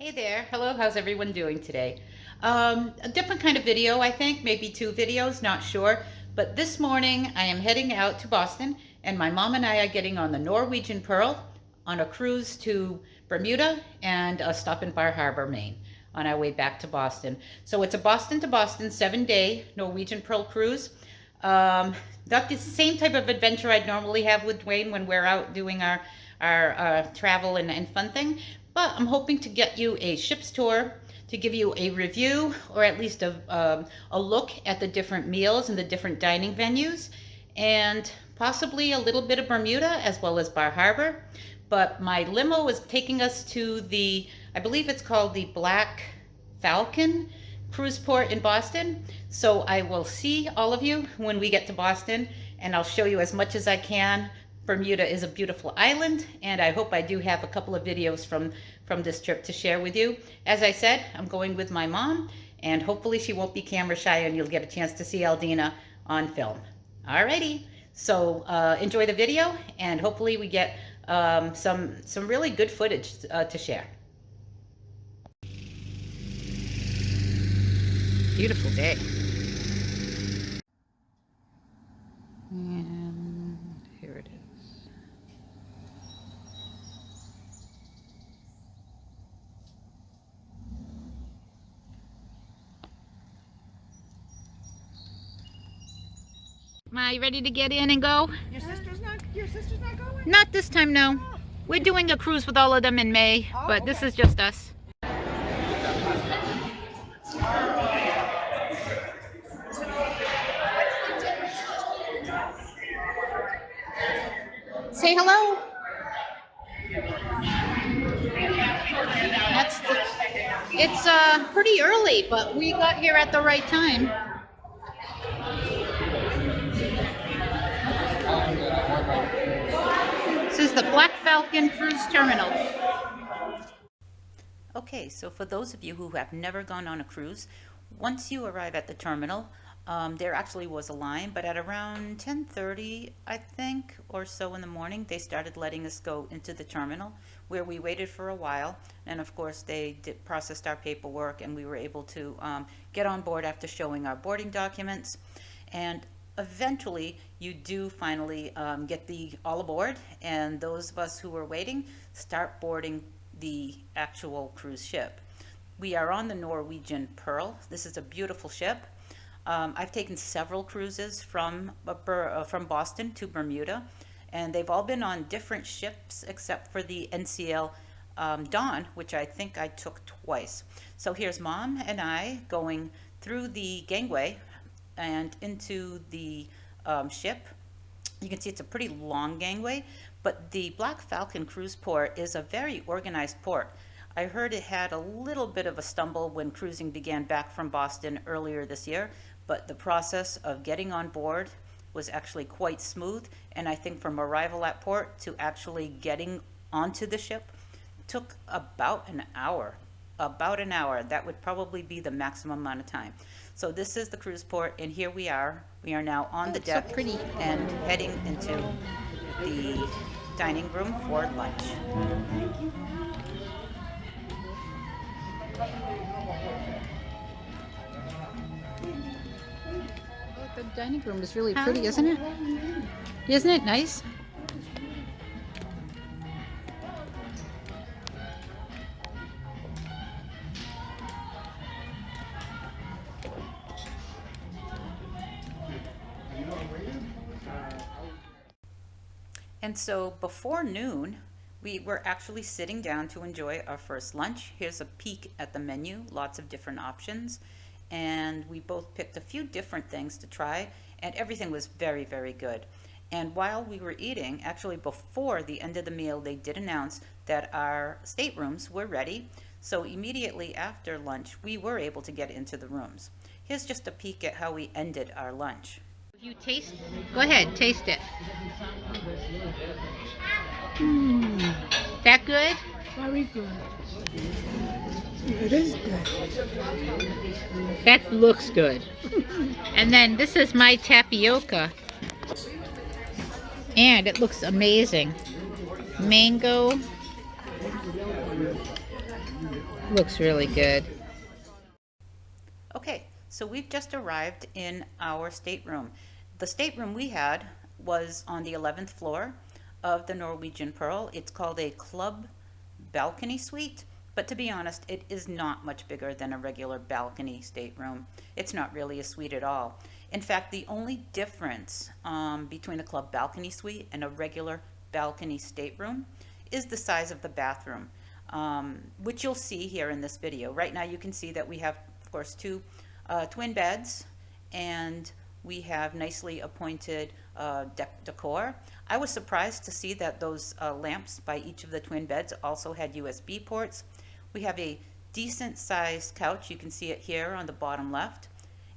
Hey there. Hello, how's everyone doing today? A different kind of video, I think, maybe two videos, not sure. But this morning I am heading out to Boston, and my mom and I are getting on the Norwegian Pearl on a cruise to Bermuda and a stop in Bar Harbor, Maine, on our way back to Boston. So it's a Boston to Boston 7-day Norwegian Pearl cruise. Not the same type of adventure I'd normally have with Dwayne when we're out doing our travel and fun thing. But I'm hoping to get you a ship's tour to give you a review or at least a look at the different meals and the different dining venues and possibly a little bit of Bermuda as well as Bar Harbor. But my limo is taking us to I believe it's called the Black Falcon cruise port in Boston. So I will see all of you when we get to Boston, and I'll show you as much as I can. Bermuda is a beautiful island, and I hope I do have a couple of videos from this trip to share with you. As I said, I'm going with my mom, and hopefully she won't be camera shy and you'll get a chance to see Aldina on film. Alrighty, so enjoy the video, and hopefully we get some really good footage to share. Beautiful day. And here it is. Ma, you ready to get in and go? Your sister's not going? Not this time, no. Oh. We're doing a cruise with all of them in May, but this is just us. Say hello. It's pretty early, but we got here at the right time. This is the Black Falcon Cruise Terminal. Okay, so for those of you who have never gone on a cruise, once you arrive at the terminal, there actually was a line, but at around 10:30, I think, or so in the morning, they started letting us go into the terminal, where we waited for a while, and of course they processed our paperwork, and we were able to get on board after showing our boarding documents. And eventually you do finally get all aboard, and those of us who were waiting start boarding the actual cruise ship. We are on the Norwegian Pearl. This is a beautiful ship. I've taken several cruises from Boston to Bermuda, and they've all been on different ships except for the NCL Dawn, which I think I took twice. So here's Mom and I going through the gangway and into the ship. You can see it's a pretty long gangway, but the Black Falcon cruise port is a very organized port. I heard it had a little bit of a stumble when cruising began back from Boston earlier this year, but the process of getting on board was actually quite smooth, and I think from arrival at port to actually getting onto the ship took about an hour. That would probably be the maximum amount of time. So this is the cruise port, and here we are. We are now on the deck, so pretty, and heading into the dining room for lunch. The dining room is really pretty, isn't it? Isn't it nice? And so before noon, we were actually sitting down to enjoy our first lunch. Here's a peek at the menu, lots of different options. And we both picked a few different things to try, and everything was very, very good. And while we were eating, actually before the end of the meal, they did announce that our staterooms were ready. So immediately after lunch, we were able to get into the rooms. Here's just a peek at how we ended our lunch. If you taste, go ahead, taste it. That good? Very good. It is good. That looks good. And then this is my tapioca. And it looks amazing. Mango. Looks really good. Okay, so we've just arrived in our stateroom. The stateroom we had was on the 11th floor of the Norwegian Pearl. It's called a club balcony suite, but to be honest, it is not much bigger than a regular balcony stateroom. It's not really a suite at all. In fact, the only difference between a club balcony suite and a regular balcony stateroom is the size of the bathroom, which you'll see here in this video. Right now you can see that we have, of course, two twin beds, and we have nicely appointed decor. I was surprised to see that those lamps by each of the twin beds also had USB ports. We have a decent sized couch. You can see it here on the bottom left.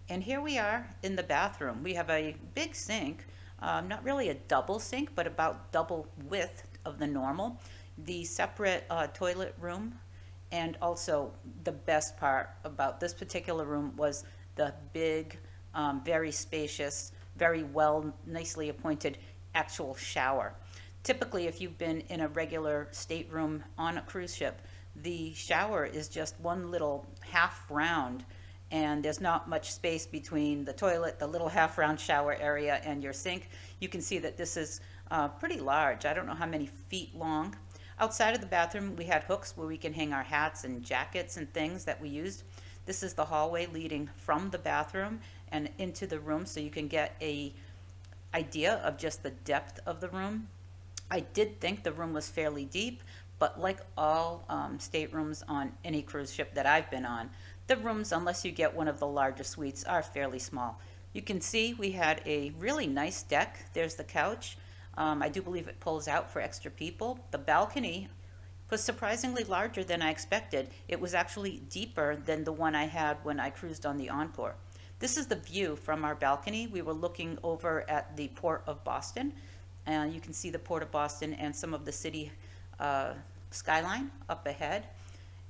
And here we are in the bathroom. We have a big sink, not really a double sink, but about double width of the normal. The separate toilet room, and also the best part about this particular room was the big, very spacious, very well, nicely appointed actual shower. Typically, if you've been in a regular stateroom on a cruise ship, the shower is just one little half round, and there's not much space between the toilet, the little half round shower area, and your sink. You can see that this is pretty large. I don't know how many feet long. Outside of the bathroom, we had hooks where we can hang our hats and jackets and things that we used. This is the hallway leading from the bathroom and into the room, so you can get a idea of just the depth of the room. I did think the room was fairly deep, but like all staterooms on any cruise ship that I've been on, the rooms, unless you get one of the larger suites, are fairly small. You can see we had a really nice deck. There's the couch. I do believe it pulls out for extra people. The balcony was surprisingly larger than I expected. It was actually deeper than the one I had when I cruised on the Encore. This is the view from our balcony. We were looking over at the Port of Boston, and you can see the Port of Boston and some of the city skyline up ahead.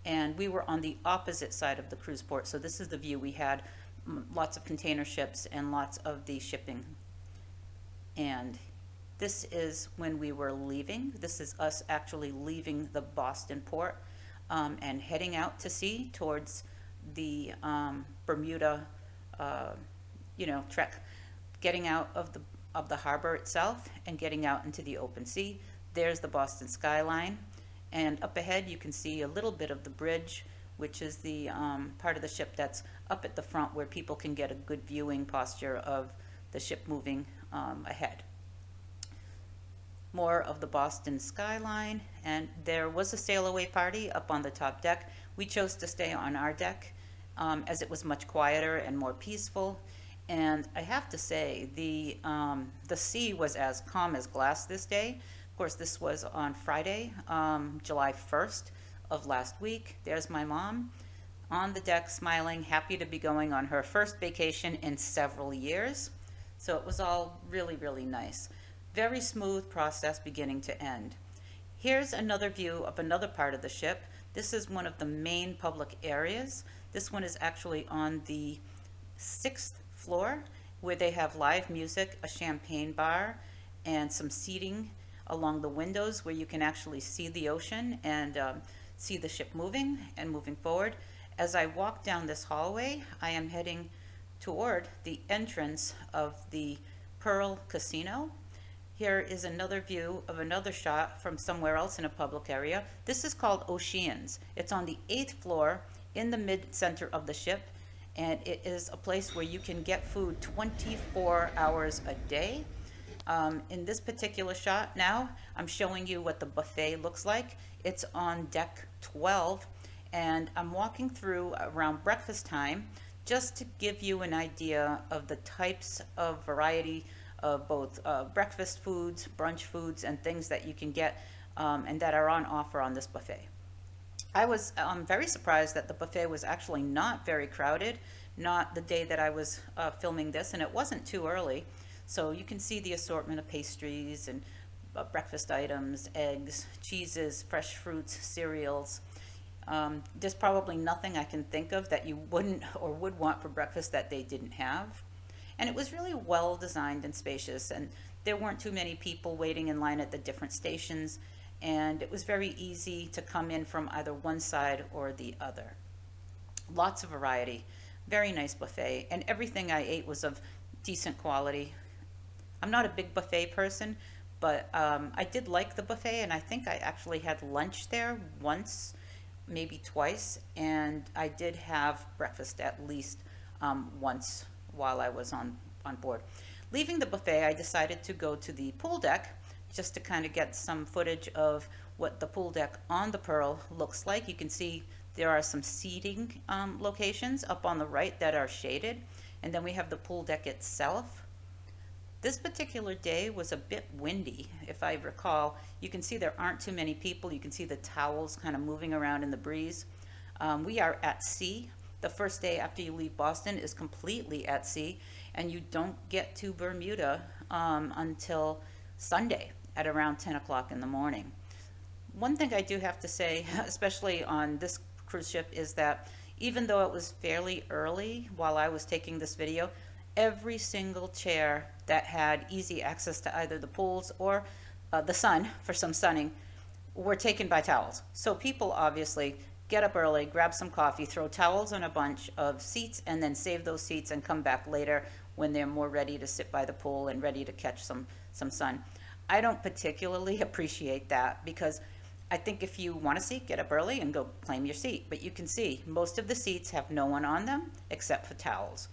And we were on the opposite side of the cruise port, so this is the view we had. Lots of container ships and lots of the shipping. And this is when we were leaving. This is us actually leaving the Boston port and heading out to sea towards the Bermuda, trek, getting out of the harbor itself and getting out into the open sea. There's the Boston skyline, and up ahead you can see a little bit of the bridge, which is the part of the ship that's up at the front where people can get a good viewing posture of the ship moving ahead. More of the Boston skyline, and there was a sail away party up on the top deck. We chose to stay on our deck as it was much quieter and more peaceful. And I have to say, the sea was as calm as glass this day. Of course, this was on Friday, July 1st of last week. There's my mom on the deck, smiling, happy to be going on her first vacation in several years. So it was all really, really nice. Very smooth process beginning to end. Here's another view of another part of the ship. This is one of the main public areas. This one is actually on the 6th floor, where they have live music, a champagne bar, and some seating along the windows where you can actually see the ocean and see the ship moving and moving forward. As I walk down this hallway, I am heading toward the entrance of the Pearl Casino. Here is another view of another shot from somewhere else in a public area. This is called Oceans. It's on the 8th floor in the mid-center of the ship, and it is a place where you can get food 24 hours a day. In this particular shot now, I'm showing you what the buffet looks like. It's on deck 12, and I'm walking through around breakfast time just to give you an idea of the types of variety of both breakfast foods, brunch foods, and things that you can get and that are on offer on this buffet. I was very surprised that the buffet was actually not very crowded, not the day that I was filming this, and it wasn't too early. So you can see the assortment of pastries and breakfast items, eggs, cheeses, fresh fruits, cereals. There's probably nothing I can think of that you wouldn't or would want for breakfast that they didn't have. And it was really well designed and spacious, and there weren't too many people waiting in line at the different stations. and it was very easy to come in from either one side or the other. Lots of variety, very nice buffet, and everything I ate was of decent quality. I'm not a big buffet person, but I did like the buffet, and I think I actually had lunch there once, maybe twice, and I did have breakfast at least once while I was on board. Leaving the buffet, I decided to go to the pool deck just to kind of get some footage of what the pool deck on the Pearl looks like. You can see there are some seating locations up on the right that are shaded, and then we have the pool deck itself. This particular day was a bit windy, if I recall. You can see there aren't too many people. You can see the towels kind of moving around in the breeze. We are at sea. The first day after you leave Boston is completely at sea, and you don't get to Bermuda until Sunday at around 10 o'clock in the morning. One thing I do have to say, especially on this cruise ship, is that even though it was fairly early while I was taking this video, every single chair that had easy access to either the pools or the sun for some sunning were taken by towels. So people obviously get up early, grab some coffee, throw towels on a bunch of seats, and then save those seats and come back later when they're more ready to sit by the pool and ready to catch some sun. I don't particularly appreciate that, because I think if you want a seat, get up early and go claim your seat. But you can see most of the seats have no one on them except for towels.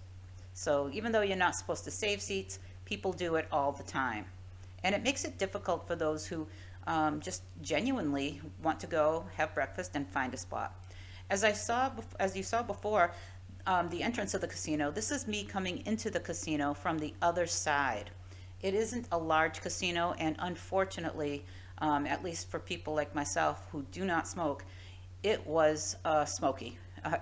So even though you're not supposed to save seats, people do it all the time. And it makes it difficult for those who just genuinely want to go have breakfast and find a spot. As you saw before, the entrance of the casino, this is me coming into the casino from the other side. It isn't a large casino, and unfortunately, at least for people like myself who do not smoke, it was smoky,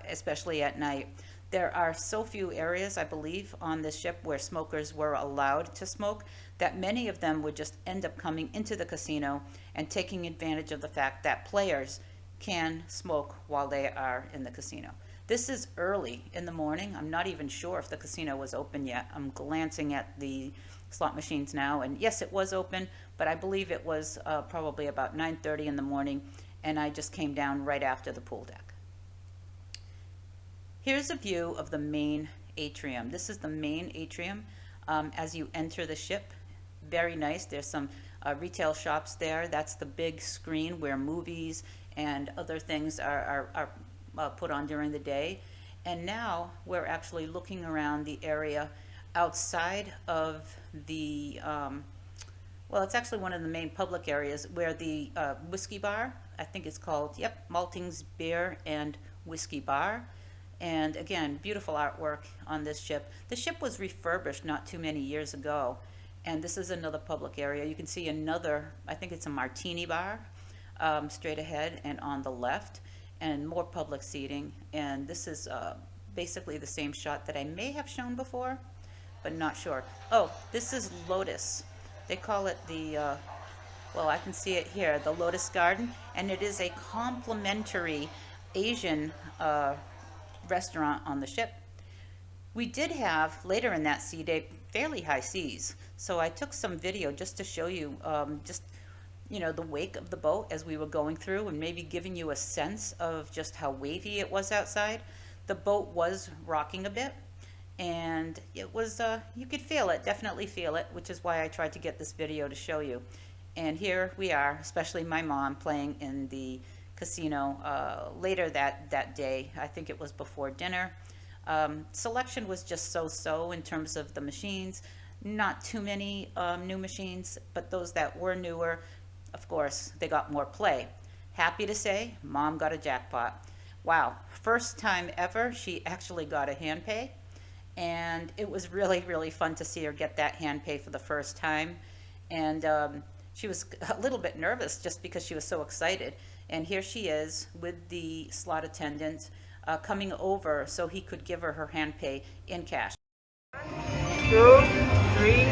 especially at night. There are so few areas, I believe, on this ship where smokers were allowed to smoke, that many of them would just end up coming into the casino and taking advantage of the fact that players can smoke while they are in the casino. This is early in the morning. I'm not even sure if the casino was open yet. I'm glancing at the slot machines now, and yes, it was open, but I believe it was probably about 9:30 in the morning, and I just came down right after the pool deck. Here's a view of the main atrium. This is the main atrium as you enter the ship. Very nice. There's some retail shops there. That's the big screen where movies and other things are put on during the day. And now we're actually looking around the area outside of the, well, it's actually one of the main public areas where the whiskey bar, I think it's called, yep, Malting's Beer and Whiskey Bar. And again, beautiful artwork on this ship. The ship was refurbished not too many years ago, and this is another public area. You can see another, I think it's a martini bar, straight ahead and on the left, and more public seating. And this is basically the same shot that I may have shown before, but not sure. Oh, this is Lotus. They call it the, well, I can see it here, the Lotus Garden, and it is a complimentary Asian restaurant on the ship. We did have, later in that sea day, fairly high seas, so I took some video just to show you just, you know, the wake of the boat as we were going through, and maybe giving you a sense of just how wavy it was outside. The boat was rocking a bit, and it was, you could feel it, definitely feel it, which is why I tried to get this video to show you. And here we are, especially my mom, playing in the casino later that day. I think it was before dinner. Selection was just so-so in terms of the machines. Not too many new machines, but those that were newer, of course, they got more play. Happy to say, Mom got a jackpot. Wow, first time ever she actually got a hand pay, and it was really, really fun to see her get that hand pay for the first time. And she was a little bit nervous just because she was so excited. And here she is with the slot attendant coming over so he could give her hand pay in cash. 2, 3,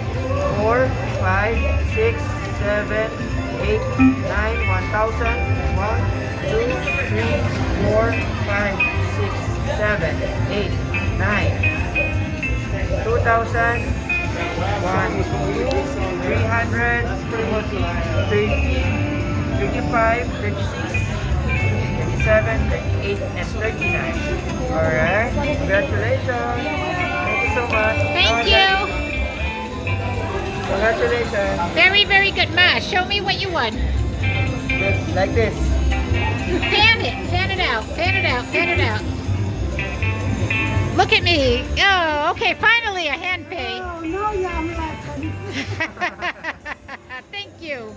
4, 5, 6, 7, 8, 9, 1,000. 1, 2, 3, 4, 5, 6, 7, 8, 9. 2,000. 1, 300, 30, 35, 36, 37, 38, and 39. Alright, congratulations. Thank you so much. Thank you. Congratulations. Very, very good. Ma, show me what you won. Good, like this. Fan it. Fan it out. Fan it out. Fan it out. Look at me. Oh, okay. Finally a hand pay. Oh, no, yeah, I'm laughing. Thank you.